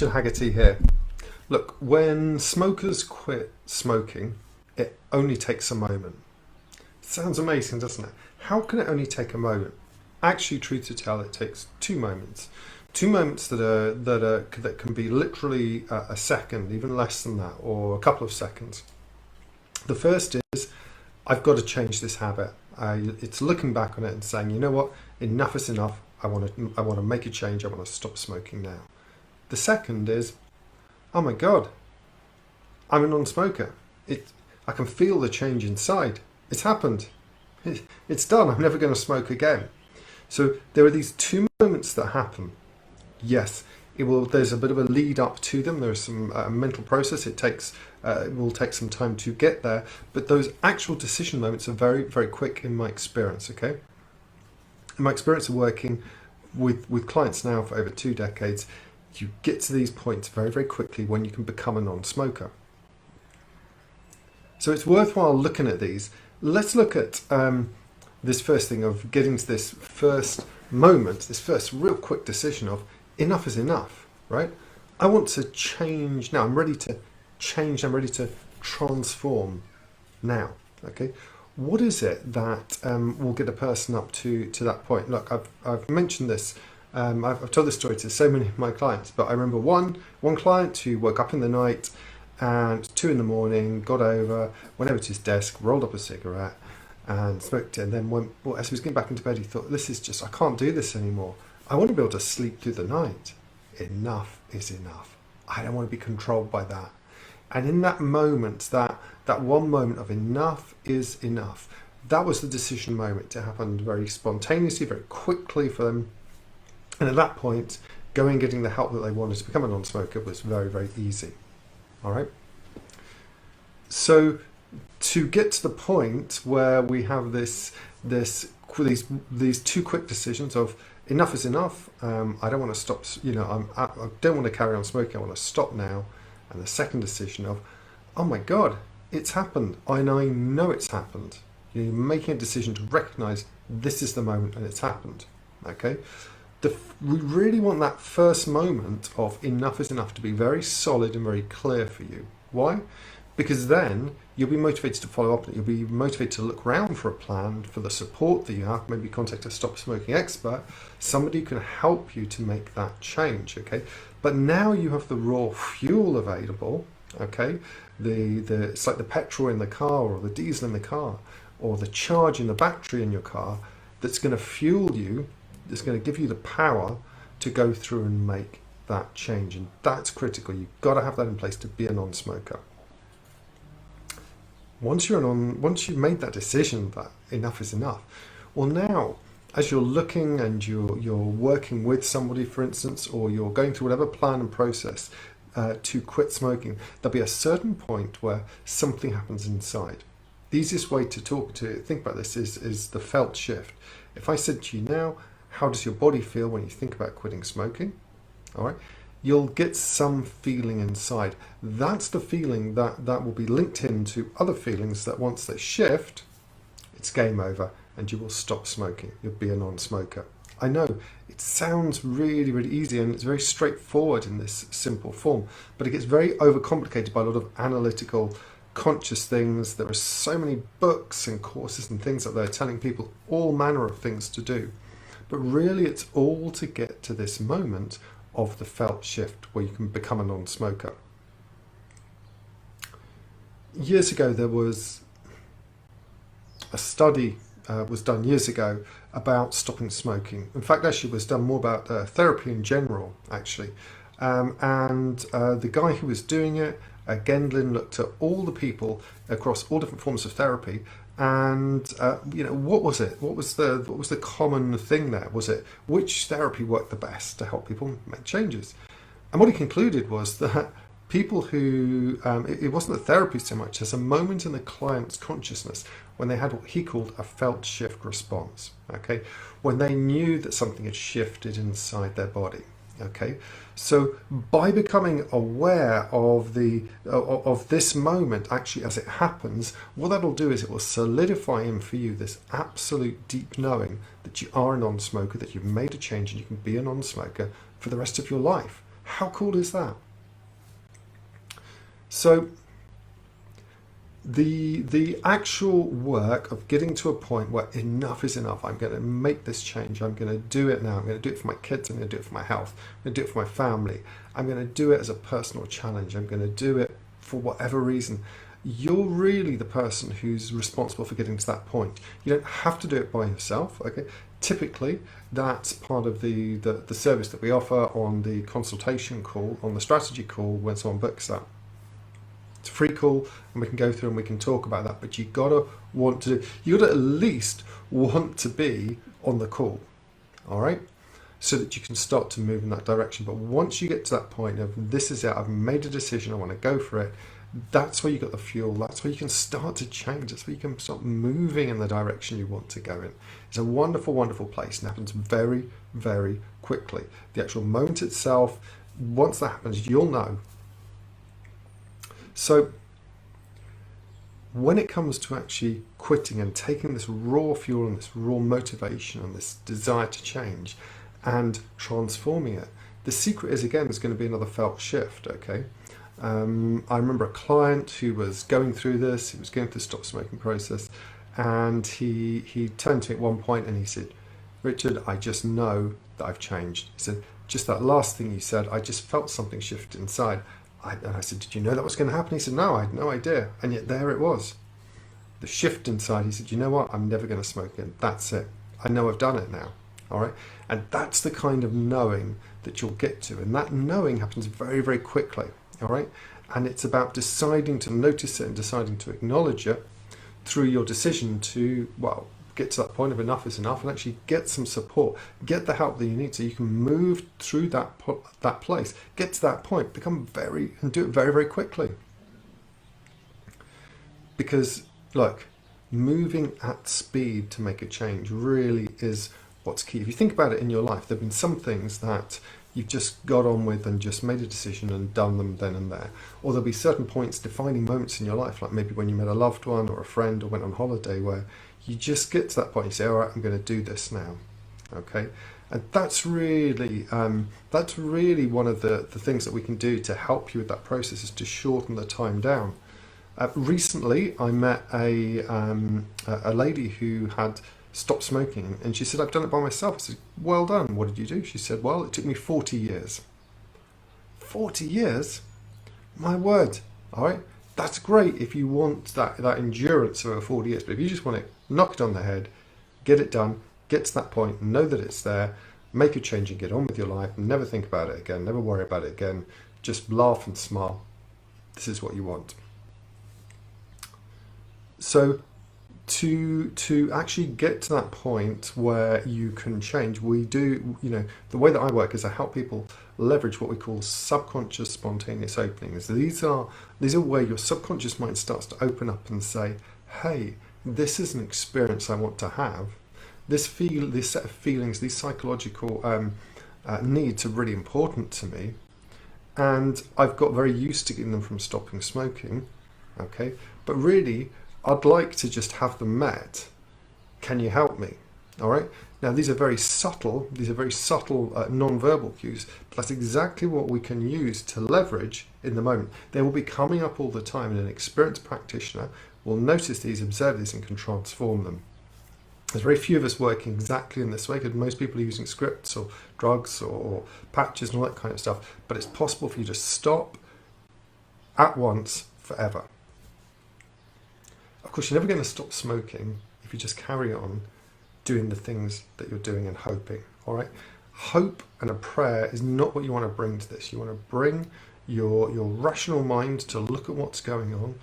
Richard Haggerty here. Look, when smokers quit smoking, it only takes a moment. Sounds amazing, doesn't it? How can it only take a moment? Actually, truth to tell, it takes 2 moments. 2 moments that can be literally a second, even less than that, or a couple of seconds. The first is, I've got to change this habit. It's looking back on it and saying, you know what, enough is enough. I want to make a change. I want to stop smoking now. The second is, oh my God, I'm a non-smoker. I can feel the change inside. It's happened. It's done. I'm never going to smoke again. So there are these 2 moments that happen. Yes, there's a bit of a lead up to them. There's some mental process. It will take some time to get there. But those actual decision moments are very, very quick in my experience, okay? In my experience of working with clients now for over 2 decades, you get to these points very, very quickly when you can become a non-smoker. So it's worthwhile looking at these. Let's look at this first thing of getting to this first moment, this first real quick decision of enough is enough, right? I want to change now. I'm ready to change. I'm ready to transform now, okay? What is it that will get a person up to that point? Look, I've mentioned this. I've told this story to so many of my clients, but I remember one client who woke up in the night and 2 in the morning, got over, went over to his desk, rolled up a cigarette and smoked it. And then as he was getting back into bed, he thought, I can't do this anymore. I want to be able to sleep through the night. Enough is enough. I don't want to be controlled by that. And in that moment, that one moment of enough is enough, that was the decision moment. It happened very spontaneously, very quickly for them. And at that point, going and getting the help that they wanted to become a non-smoker was very, very easy. All right. So to get to the point where we have these 2 quick decisions of enough is enough. I don't want to stop. I don't want to carry on smoking. I want to stop now. And the second decision of, oh my God, it's happened, and I know it's happened. You're making a decision to recognize this is the moment and it's happened. Okay. We really want that first moment of enough is enough to be very solid and very clear for you. Why? Because then you'll be motivated to follow up. You'll be motivated to look around for a plan, for the support that you have. Maybe contact a stop smoking expert, somebody who can help you to make that change. Okay, but now you have the raw fuel available. Okay, it's like the petrol in the car or the diesel in the car or the charge in the battery in your car that's going to fuel you. It's going to give you the power to go through and make that change, and that's critical. You've got to have that in place to be a non-smoker. Once you've made that decision that enough is enough, well, now as you're looking and you're working with somebody, for instance, or you're going through whatever plan and process to quit smoking, there'll be a certain point where something happens inside. The easiest way to think about this is the felt shift. If I said to you now, how does your body feel when you think about quitting smoking? All right, you'll get some feeling inside. That's the feeling that will be linked into other feelings that once they shift, it's game over and you will stop smoking. You'll be a non-smoker. I know it sounds really, really easy and it's very straightforward in this simple form, but it gets very overcomplicated by a lot of analytical, conscious things. There are so many books and courses and things out there telling people all manner of things to do. But really, it's all to get to this moment of the felt shift where you can become a non-smoker. Years ago, there was a study was done years ago about stopping smoking. In fact, actually, it was done more about therapy in general, actually. The guy who was doing it, Gendlin, looked at all the people across all different forms of therapy. And what was it? What was the common thing there? Was it which therapy worked the best to help people make changes? And what he concluded was that people who it wasn't the therapy so much as a moment in the client's consciousness when they had what he called a felt shift response. Okay, when they knew that something had shifted inside their body. Okay, so by becoming aware of this moment actually as it happens, what that'll do is it will solidify in for you this absolute deep knowing that you are a non-smoker, that you've made a change and you can be a non-smoker for the rest of your life. How cool is that? So the actual work of getting to a point where enough is enough, I'm going to make this change, I'm going to do it now, I'm going to do it for my kids, I'm going to do it for my health, I'm going to do it for my family, I'm going to do it as a personal challenge, I'm going to do it for whatever reason. You're really the person who's responsible for getting to that point. You don't have to do it by yourself, okay? Typically, that's part of the service that we offer on the consultation call, on the strategy call when someone books that. It's a free call and we can go through and we can talk about that, but you gotta at least want to be on the call, all right? So that you can start to move in that direction. But once you get to that point of this is it, I've made a decision, I want to go for it, that's where you got the fuel, that's where you can start to change, that's where you can start moving in the direction you want to go in. It's a wonderful, wonderful place and happens very, very quickly. The actual moment itself, once that happens, you'll know. So when it comes to actually quitting and taking this raw fuel and this raw motivation and this desire to change and transforming it, the secret is, again, there's going to be another felt shift, okay? I remember a client who was going through this, he was going through the stop smoking process, and he turned to me at one point and he said, Richard, I just know that I've changed. He said, just that last thing you said, I just felt something shift inside. And I said, did you know that was going to happen? He said, no, I had no idea. And yet there it was. The shift inside, he said, you know what? I'm never going to smoke again. That's it. I know I've done it now. All right. And that's the kind of knowing that you'll get to. And that knowing happens very, very quickly. All right. And it's about deciding to notice it and deciding to acknowledge it through your decision to, well, get to that point of enough is enough and actually get some support, get the help that you need so you can move through that place, get to that point, and do it very, very quickly. Because look, moving at speed to make a change really is what's key. If you think about it in your life, there have been some things that you've just got on with and just made a decision and done them then and there. Or there'll be certain points, defining moments in your life, like maybe when you met a loved one or a friend or went on holiday, where you just get to that point, you say, all right, I'm going to do this now, okay? And that's really one of the things that we can do to help you with that process, is to shorten the time down. Recently, I met a lady who had stopped smoking, and she said, I've done it by myself. I said, well done, what did you do? She said, well, it took me 40 years. 40 years? My word, all right? That's great if you want that endurance over 40 years, but if you just want it, knock it on the head, get it done, get to that point, know that it's there, make a change and get on with your life, and never think about it again, never worry about it again, just laugh and smile. This is what you want. So to actually get to that point where you can change, we do, the way that I work is I help people leverage what we call subconscious spontaneous openings. These are where your subconscious mind starts to open up and say, hey, this is an experience I want to have. This set of feelings, these psychological needs are really important to me, and I've got very used to getting them from stopping smoking, okay? But really, I'd like to just have them met. Can you help me? All right. Now, these are very subtle non-verbal cues, but that's exactly what we can use to leverage in the moment. They will be coming up all the time, and an experienced practitioner will notice these, observe these, and can transform them. There's very few of us working exactly in this way, because most people are using scripts or drugs or patches and all that kind of stuff, but it's possible for you to stop at once forever. Of course, you're never going to stop smoking if you just carry on doing the things that you're doing and hoping, all right? Hope and a prayer is not what you want to bring to this. You want to bring your rational mind to look at what's going on,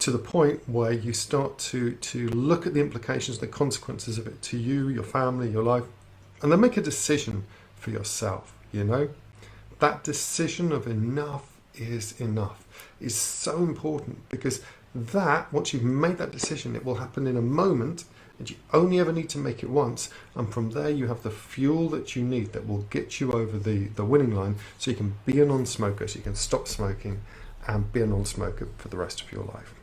to the point where you start to look at the implications, the consequences of it to you, your family, your life, and then make a decision for yourself, That decision of enough is enough is so important, because once you've made that decision, it will happen in a moment, and you only ever need to make it once, and from there you have the fuel that you need that will get you over the winning line, so you can be a non-smoker, so you can stop smoking and be a non-smoker for the rest of your life.